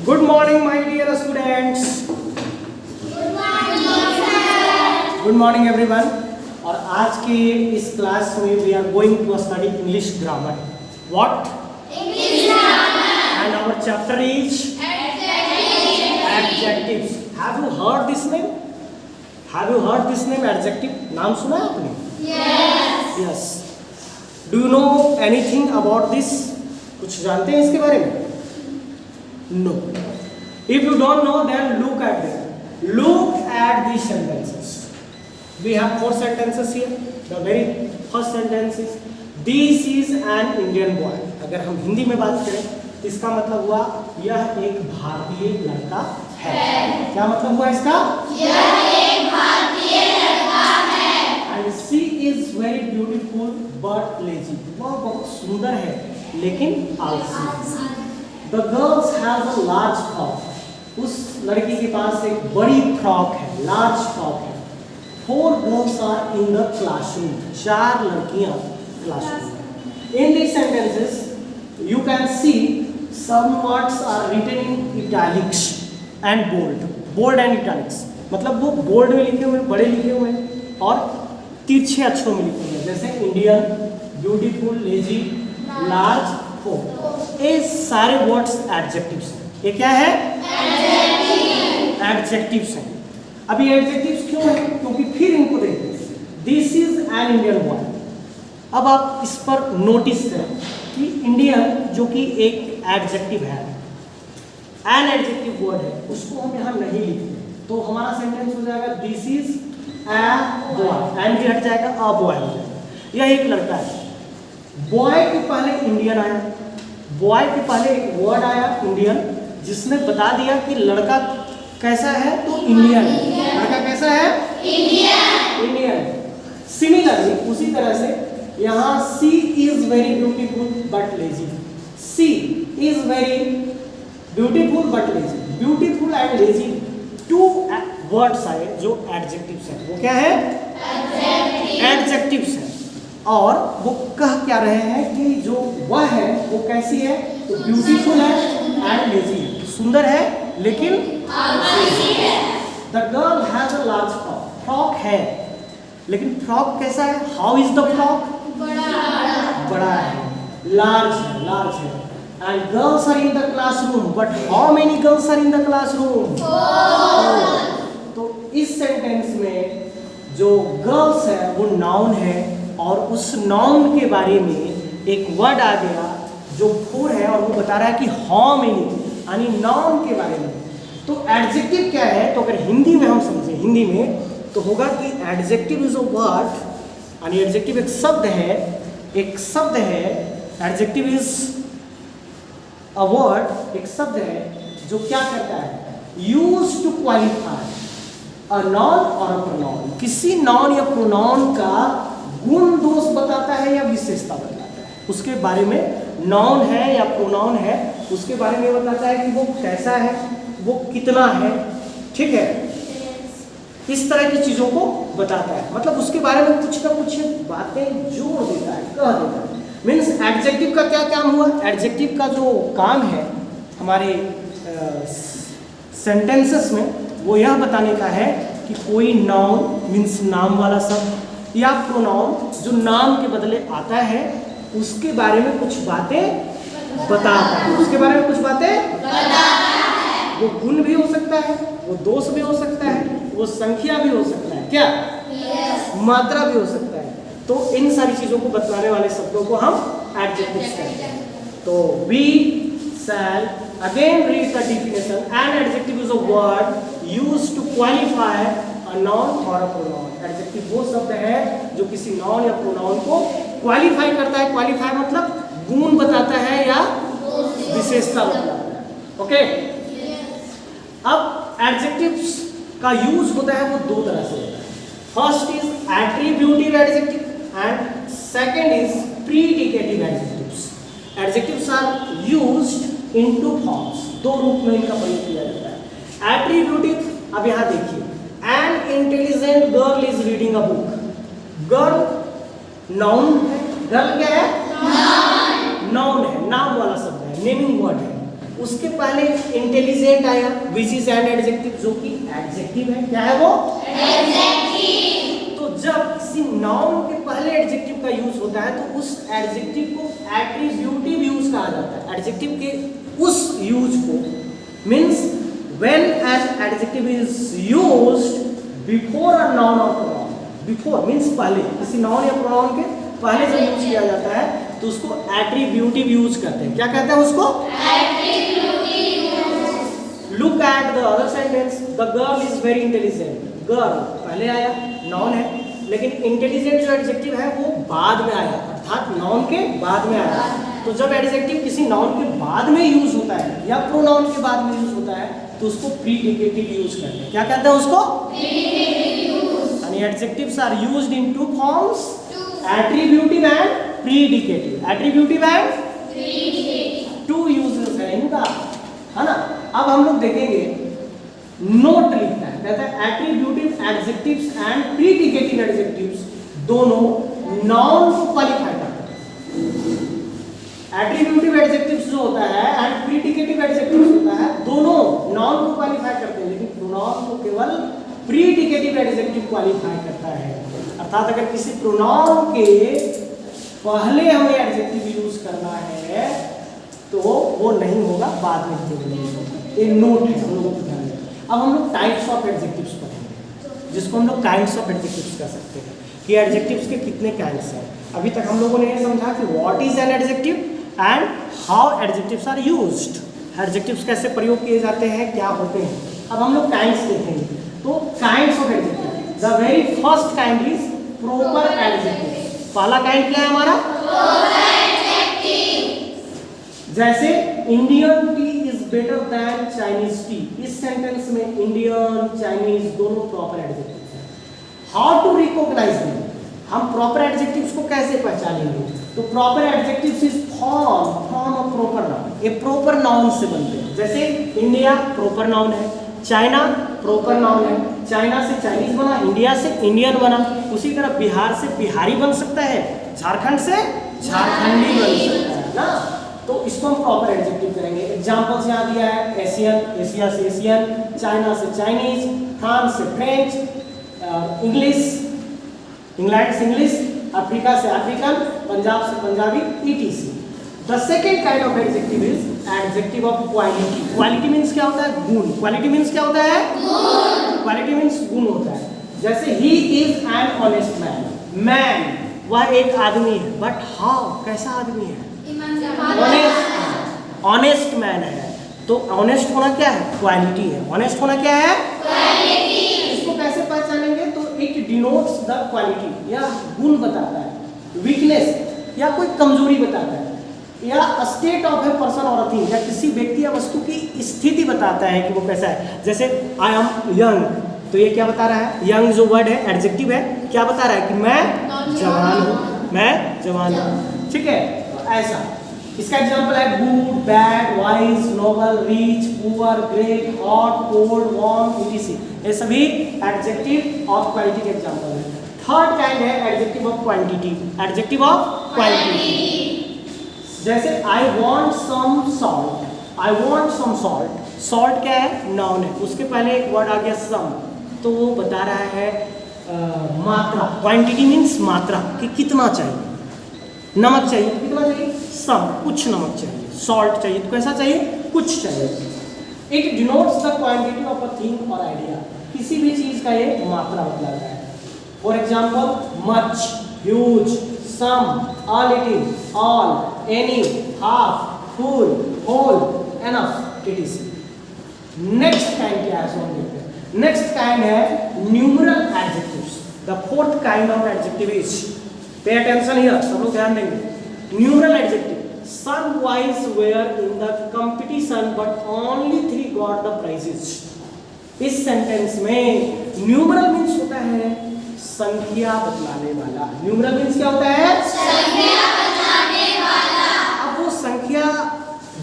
Good morning, my dear students. Good morning, everyone. और आज के इस क्लास में we are going to study English grammar. What? English grammar. And our chapter is adjectives. Have you heard this name? Have you heard this name adjective? नाम सुना है आपने? Yes. Yes. Do you know anything about this? कुछ जानते हैं इसके बारे में? No. If you don't know, then look at them. Look at these sentences. We have 4 sentences here. The very first sentence is, This is an Indian boy. अगर हम हिंदी में बात करें, इसका मतलब हुआ यह एक भारतीय लड़का है. क्या मतलब हुआ इसका? यह एक भारतीय लड़का है. And she is very beautiful but lazy. वह बहुत सुंदर है, लेकिन आलसी. The girls have a large frock. उस लड़की के पास एक बड़ी फ्रॉक है, लार्ज फ्रॉक है. 4 girls are in the classroom. 4 लड़कियां क्लासरूम में. In these sentences, you can see some words are written in italics and bold. Bold and italics. मतलब वो बोल्ड में लिखे हुए, बड़े लिखे हुए हैं और तिरछे अक्षरों में लिखे हुए हैं. जैसे Indian, beautiful, lazy, large, four. ये सारे वर्ड्स एडजेक्टिव्स हैं. ये क्या है? एडजेक्टिव्स हैं. अभी एडजेक्टिव्स क्यों हैं? क्योंकि फिर इनको देखते हैं. This is an Indian boy. अब आप इस पर नोटिस करें कि इंडियन जो कि एक एडजेक्टिव है, एन एडजेक्टिव वर्ड है, उसको हम यहाँ नहीं लिखते. तो हमारा सेंटेंस हो जाएगा this is a boy. An भी हट जाएगा, अ बॉय हो जाएगा. यह एक लड़का है. बॉय के पहले इंडियन आया. बॉय के पहले एक वर्ड आया इंडियन, जिसने बता दिया कि लड़का कैसा है, तो इंडियन. लड़का कैसा है? इंडियन. सिमिलरली उसी तरह से यहाँ she is very beautiful but lazy. She is very beautiful but lazy. Beautiful and lazy 2 words आए जो एडजेक्टिव्स हैं. वो क्या है? एडजेक्टिव्स हैं. और वो कह क्या रहे हैं कि जो वह है वो कैसी है, तो ब्यूटीफुल है एंड लेजी है. सुंदर है लेकिन आलसी है. The girl has a large frock. Frock है लेकिन फ्रॉक कैसा है? How is the frock? बड़ा है, लार्ज है, लार्ज है. And girls are in the classroom. But how many girls are in the classroom? 4. तो इस सेंटेंस में जो गर्ल्स है वो नाउन है और उस नाउन के बारे में एक वर्ड आ गया जो 4 है और वो बता रहा है कि हाउ मेनी, यानी नाउन के बारे में. तो एडजेक्टिव क्या है? तो अगर हिंदी में हम समझें, हिंदी में तो होगा कि एडजेक्टिव इज अ वर्ड, यानी एडजेक्टिव एक शब्द है. एडजेक्टिव इज अ वर्ड, एक शब्द है जो क्या करता है? Use to qualify a noun और अ प्रोनाउन. किसी नाउन या प्रोनाउन का गुण दोष बताता है या विशेषता बताता है. उसके बारे में नाउन है या प्रोनाउन है, उसके बारे में बताता है कि वो कैसा है, वो कितना है. ठीक है, इस तरह की चीजों को बताता है. मतलब उसके बारे में कुछ ना कुछ बातें जोड़ देता है, कह देता है. मीन्स एडजेक्टिव का क्या काम हुआ? एडजेक्टिव का जो काम है हमारे सेंटेंसेस में, वो यह बताने का है कि कोई नाउन मीन्स नाम वाला शब्द या प्रोनाउन जो नाम के बदले आता है, उसके बारे में कुछ बातें बताता है. उसके बारे में कुछ बातें बताता है. वो गुण भी हो सकता है, वो दोष भी हो सकता है, वो संख्या भी हो सकता है. क्या? मात्रा भी हो सकता है. तो इन सारी चीजों को बतलाने वाले शब्दों को हम एडजेक्टिव्स कहते हैं. तो we shall again read the definition. An adjective is a word used to qualify a noun और अ प्रोनाउन. एडजेक्टिव वो शब्द है जो किसी नाउन या प्रोनाउन को क्वालिफाई करता है. क्वालिफाई मतलब गुण बताता है या विशेषता बताता है. ओके. अब एडजेक्टिव्स का यूज होता है वो 2 तरह से होता है. First is attributive adjective and second is predicative adjectives. Adjectives are used in 2 forms. 2 रूप में इनका प्रयोग किया जाता है. एट्रीब्यूटिव, अब यहाँ देखिए, an intelligent girl is reading a book. Girl noun है. गर्ल क्या है? नाउन है, नाम वाला शब्द है, नेमिंग वर्ड है. उसके पहले इंटेलिजेंट आया विच इज एन एडजेक्टिव, जो कि एडजेक्टिव है। क्या है वो? एडजेक्टिव। तो जब किसी नाउन के पहले एडजेक्टिव का यूज होता है तो उस एडजेक्टिव को एट्रीब्यूटिव यूज कहा जाता है। एडजेक्टिव के उस यूज को means when an adjective is used before a noun और प्रोनाउन। बिफोर मीन्स पहले, किसी नाउन या प्रोनाउन के पहले जब यूज किया जाता है तो उसको एट्रीब्यूटिव यूज करते हैं। क्या कहते हैं उसको? Look at the other sentence, the girl is very intelligent. Girl पहले आया, नाउन है, लेकिन इंटेलिजेंट जो एडजेक्टिव है वो बाद में आया, अर्थात नाउन के बाद में आया। तो जब एडजेक्टिव किसी नाउन के बाद में यूज होता है या प्रोनाउन के बाद में यूज होता है तो उसको प्रीडिकेटिव यूज करते हैं। क्या कहते हैं उसको? यानी adjectives are used in two forms, attributive and predicative. Attributive and predicative, two uses है इनका, है ना। अब हम लोग देखेंगे नोट लिखता है, कहता है एट्रीब्यूटिव एडजेक्टिव्स एंड प्रीडिकेटिव एडजेक्टिव्स दोनों नाउन को क्वालिफाई करते हैं। एट्रीब्यूटिव एडजेक्टिव्स जो होता है एंड प्रीडिकेटिव एडजेक्टिव्स होता है, दोनों नाउन को क्वालिफाई करते हैं, लेकिन प्रोनाउन को केवल प्रीडिकेटिव एडजेक्टिव क्वालिफाई करता है। अर्थात अगर किसी प्रोनाउन के पहले हमें एडजेक्टिव यूज करना है तो वो नहीं होगा, बाद में यूज होगा। ये नोट है हम लोगों को ध्यान दें। अब हम लोग टाइप्स ऑफ एडजेक्टिव्स पढ़ेंगे, जिसको हम लोग काइंड्स ऑफ एडजेक्टिव्स कह सकते हैं कि एडजेक्टिव्स के कितने काइंड्स हैं। अभी तक हम लोगों ने ये समझा कि what is an adjective and how adjectives are used. Adjectives कैसे प्रयोग किए जाते हैं, क्या होते हैं। अब हम लोग काइंड्स देखेंगे। तो kinds of adjective, the very first kind is proper adjective. पहला काइंड क्या है हमारा? जैसे Indian T is better than Chinese T, इस सेंटेंस में इंडियन चाइनीज दोनों प्रॉपर एडजेक्टिव्स हैं। हाउ टू रिकॉग्नाइज देम, हम प्रॉपर एडजेक्टिव्स को कैसे पहचानेंगे? तो proper adjectives is form of proper noun, ये प्रॉपर नाउन से बनते हैं। जैसे इंडिया प्रॉपर नाउन है, चाइना प्रॉपर नाउन है, चाइना से चाइनीज बना, इंडिया से इंडियन बना। उसी तरह बिहार से बिहारी बन सकता है, झारखंड से झारखंडी बन सकता है ना। तो इसको हम प्रॉपर एडजेक्टिव करेंगे। एग्जांपल्स यहाँ दिया है, एशियन एशिया से एशियन, चाइना से चाइनीज, फ्रांस से फ्रेंच, इंग्लिश इंग्लैंड से इंग्लिश, अफ्रीका से अफ्रीकन, पंजाब से Punjabi, etc. The second kind of adjective is adjective of quality. Quality means क्या होता है? गुण। क्वालिटी मीन्स क्या होता है? गुण। क्वालिटी मीन्स गुण होता है। जैसे he is an honest man, man वह एक आदमी है, बट हाउ, कैसा आदमी है? ऑनेस्ट मैन है। तो ऑनेस्ट होना क्या है? क्वालिटी है। ऑनेस्ट होना क्या है? क्वालिटी। इसको कैसे पहचानेंगे? तो इट डिनोट्स द क्वालिटी, या गुण बताता है, वीकनेस या कोई कमजोरी बताता है, या स्टेट ऑफ ए पर्सन और थिंग, या किसी व्यक्ति या वस्तु की स्थिति बताता है कि वो कैसा है। जैसे आई एम यंग, तो ये क्या बता रहा है? यंग जो वर्ड है एडजेक्टिव है, क्या बता रहा है? कि मैं जवान हूँ, मैं जवान हूँ। ठीक है, ऐसा। इसका एग्जांपल है good, bad, wise, noble, rich, poor, great, hot, cold, warm, etc. ये सभी एडजेक्टिव ऑफ क्वालिटी के एग्जांपल हैं। थर्ड काइंड है adjective of quantity. Adjective of quantity, जैसे I want some salt, I want some salt. Salt क्या है? Noun है, उसके पहले एक वर्ड आ गया सम, तो वो बता रहा है मात्रा। क्वांटिटी मीन्स मात्रा, कि कितना चाहिए। नमक चाहिए तो कितना चाहिए? सम, कुछ नमक चाहिए। सॉल्ट चाहिए तो कैसा चाहिए? कुछ चाहिए। It denotes the quantity of a thing और आइडिया, किसी भी चीज का ये मात्रा बतलाता है। For example much, huge, some, a little, all, any, half, full, whole, enough, etc. Next kind क्या है? सो हम देखते हैं। नेक्स्ट काइंड है numeral adjectives. The fourth kind of adjective is, pay attention here, सब लोग ध्यान देंगे। Numeral adjective, some boys were in the competition but only 3 got the prizes. इस सेंटेंस में न्यूमरल मीन्स होता है संख्या बतलाने वाला। न्यूमरल मीन्स क्या होता है? संख्या बतलाने वाला। अब वो संख्या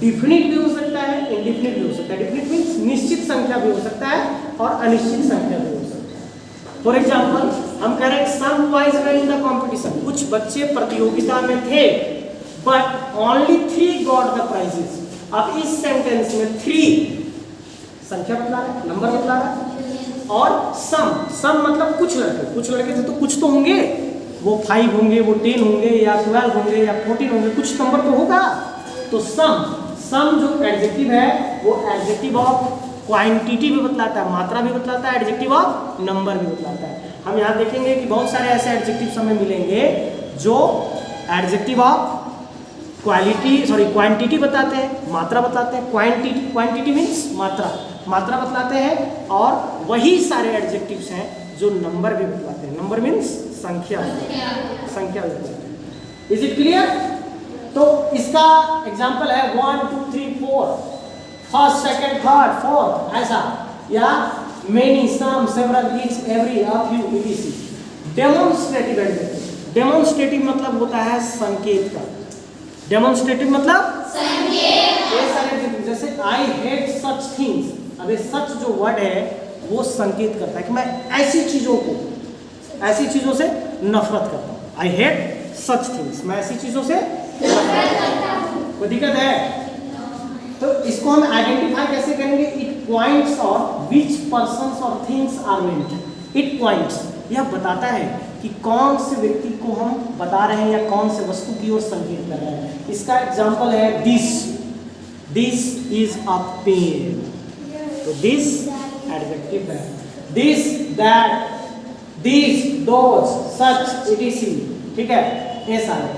डिफिनिट भी हो सकता है, इंडिफिनिट भी हो सकता है। डिफिनिट मीन्स निश्चित संख्या भी हो सकता है और अनिश्चित संख्या भी हो सकता है। फॉर एग्जाम्पल हम कह रहे हैं some boys were in the competition, कुछ बच्चे प्रतियोगिता में थे, but only 3 got the prizes, अब इस सेंटेंस में 3 संख्या बतला रहा है, नंबर बतला रहा है, और सम मतलब कुछ लड़के थे तो कुछ तो होंगे, वो 5 होंगे, वो 10 होंगे, या 12 होंगे, या 14 होंगे, कुछ नंबर तो होगा। तो सम जो एडजेक्टिव है वो एडजेक्टिव ऑफ क्वांटिटी भी बतलाता है, मात्रा भी बतलाता है, एडजेक्टिव ऑफ नंबर भी बतलाता है। हम यहाँ देखेंगे कि बहुत सारे ऐसे एडजेक्टिव्स हमें मिलेंगे जो एडजेक्टिव ऑफ क्वांटिटी बताते हैं, मात्रा बताते हैं। क्वांटिटी मीन्स मात्रा बतलाते हैं, और वही सारे एडजेक्टिव्स हैं जो नंबर भी बतलाते हैं। नंबर मीन्स संख्या भी बतलाते हैं। Is it clear? तो इसका एग्जाम्पल है 1 2 3 4, फर्स्ट सेकंड थर्ड फोर्थ, ऐसा, या many some several each every a few etc। Demonstrative adjective, demonstrative मतलब होता है संकेत का। डेमोन्स्ट्रेटिव मतलब संकेत। ये सारे जैसे आई हेट सच थिंग्स, अब ये सच जो वर्ड है वो संकेत करता है कि मैं ऐसी चीजों से नफरत करता हूँ। आई हेट सच थिंग्स, मैं ऐसी चीजों से नफरत करता हूँ। कोई दिक्कत है? तो इसको हम आइडेंटिफाई कैसे करेंगे? इट पॉइंट्स और विच पर्सन्स और things are meant. It points, यह बताता है कि कौन से व्यक्ति को हम बता रहे हैं या कौन से वस्तु की ओर संकेत कर रहे हैं। इसका एग्जाम्पल है दिस इज अ पेन, तो दिस एडजेक्टिव है। This, that, this, those, such etc। ठीक है, ये सारे।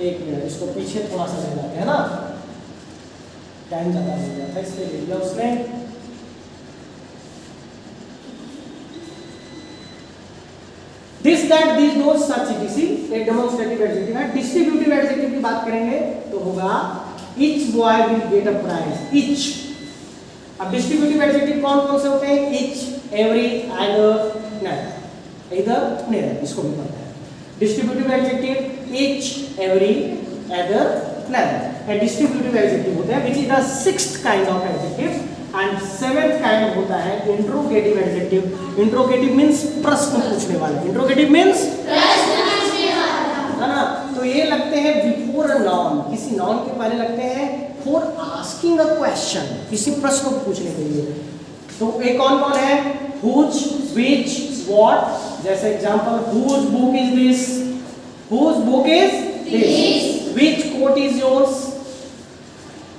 एक मिनट, इसको पीछे थोड़ा सा ले जाते हैं ना, टाइम ज्यादा हो गया था इसलिए ले लिया उसने। This, that, this, those, such etc एक डेमोन्स्ट्रेटिव एडजेक्टिव है। डिस्ट्रीब्यूटिव एडजेक्टिव की बात करेंगे तो होगा each boy will get a prize. Each, अब डिस्ट्रीब्यूटिव एडजेक्टिव कौन से होते हैं? ईच, एवरी, आइदर, नेदर, इसको भी पता है। Distributive adjective each, every, either, neither. And distributive adjective होते हैं which is the 6th kind of adjective, and 7th kind होता है इंट्रोगेटिव एडजेक्टिव। इंट्रोगेटिव मींस प्रश्न पूछने वाला। इंट्रोगेटिव मींस प्रश्न पूछने वाला, है ना? तो ये लगते हैं बिफोर अ नाउन, किसी नाउन के पहले लगते हैं फॉर आस्किंग अ क्वेश्चन, किसी प्रश्न को पूछने के लिए। तो ये कौन है? Whose, which, what. जैसे example, whose book is this, whose book is this, which coat is yours,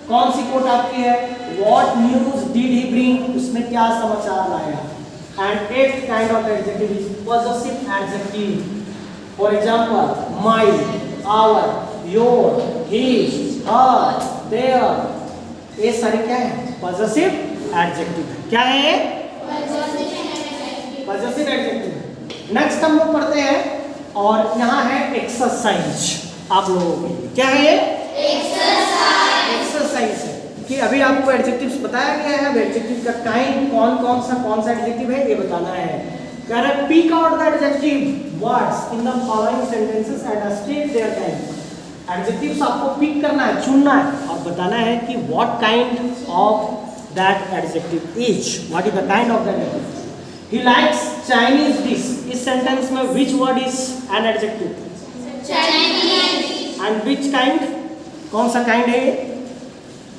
कौन सी कोट आपकी है। What news did he bring, उसने क्या समाचार लाया। And 8th kind of adjective is possessive adjective. For example, my, our, your, his, her, their, ये सारे क्या है? पॉजेसिव एडजेक्टिव है। क्या है? Possessive adjective. नेक्स्ट हम लोग पढ़ते हैं, और यहाँ है एक्सरसाइज आप लोगों के लिए। क्या है ये? एक्सरसाइज है कि अभी आपको एडजेक्टिव्स बताया गया है, एडजेक्टिव का काइंड कौन सा एडजेक्टिव है ये बताना है। कह रहा है pick out the adjective words in the following sentences and state their kind. Adjectives आपको पिक करना है, चुनना है और बताना है कि what kind of that adjective is, what is the kind of that adjective. He likes Chinese dish, इस सेंटेंस में which word is an adjective? Chinese. And which kind, कौन सा काइंड है ये?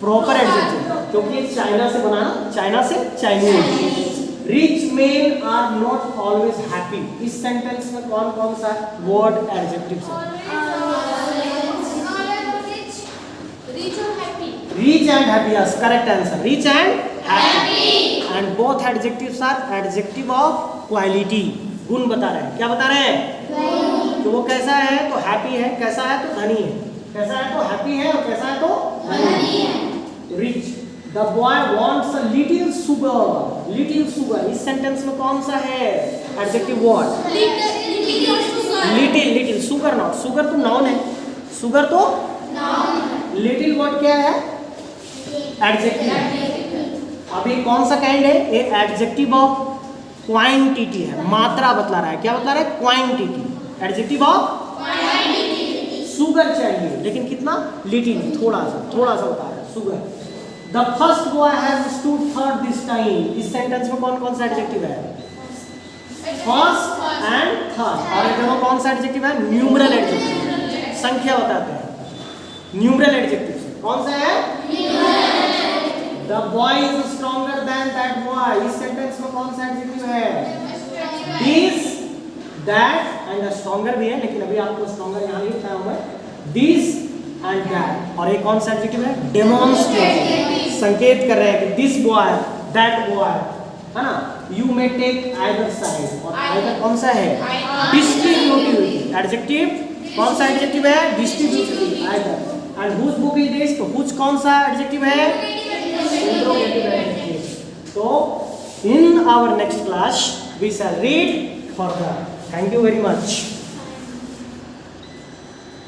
प्रॉपर एडजेक्टिव, क्योंकि चाइना से बना, China से Chinese. Rich men are not always happy, इस सेंटेंस में कौन सा वर्ड एडजेक्टिव है? Rich and happy, yes, correct answer. Rich and happy. And both adjectives are adjective of quality. गुण बता रहे हैं, क्या बता रहे हैं? कि वो कैसा है तो हैप्पी है, कैसा है तो धनी है, कैसा है तो हैप्पी है और कैसा है तो धनी है। Rich. The boy wants a little sugar. Little sugar. इस सेंटेंस में कौन सा है adjective word? Little. Sugar not. Sugar तो नाउन है. Sugar तो नाउन. Little वर्ड क्या है? एडजेक्टिव। अभी कौन सा काइंड है? ये एडजेक्टिव ऑफ क्वांटिटी है, मात्रा बतला रहा है। क्या बतला रहा है? Quantity. Adjective of quantity. Sugar चाहिए लेकिन कितना? लिटिल, थोड़ा सा बता रहा है। Sugar. The first boy has stood third this time, इस सेंटेंस में कौन सा एडजेक्टिव है? First and third. और देखो कौन सा एडजेक्टिव है? न्यूमरल एडजेक्टिव, संख्या बताते हैं। न्यूमरल एडजेक्टिव कौन सा है? Numeral. The boy is stronger than that boy, इस सेंटेंस में कौन सा एडजेक्टिव है? दिस, दैट एंड स्ट्रॉन्गर भी है, लेकिन अभी आपको स्ट्रॉन्गर यहाँ नहीं बताया हुआ है। दिस एंड दैट, और एक कौन सा एडजेक्टिव है? डेमोन्स्ट्रेटिव, संकेत कर रहे हैं कि दिस बॉय, दैट बॉय, है ना। You may take either side, और आइदर कौन सा है? डिस्ट्रीब्यूटिव एडजेक्टिव, कौन सा एडजेक्टिव है? Distributive, either. And whose book is this, तो हुज कौन सा एडजेक्टिव है? Interrogative adjective. तो in our next class we shall read further. Thank you very much.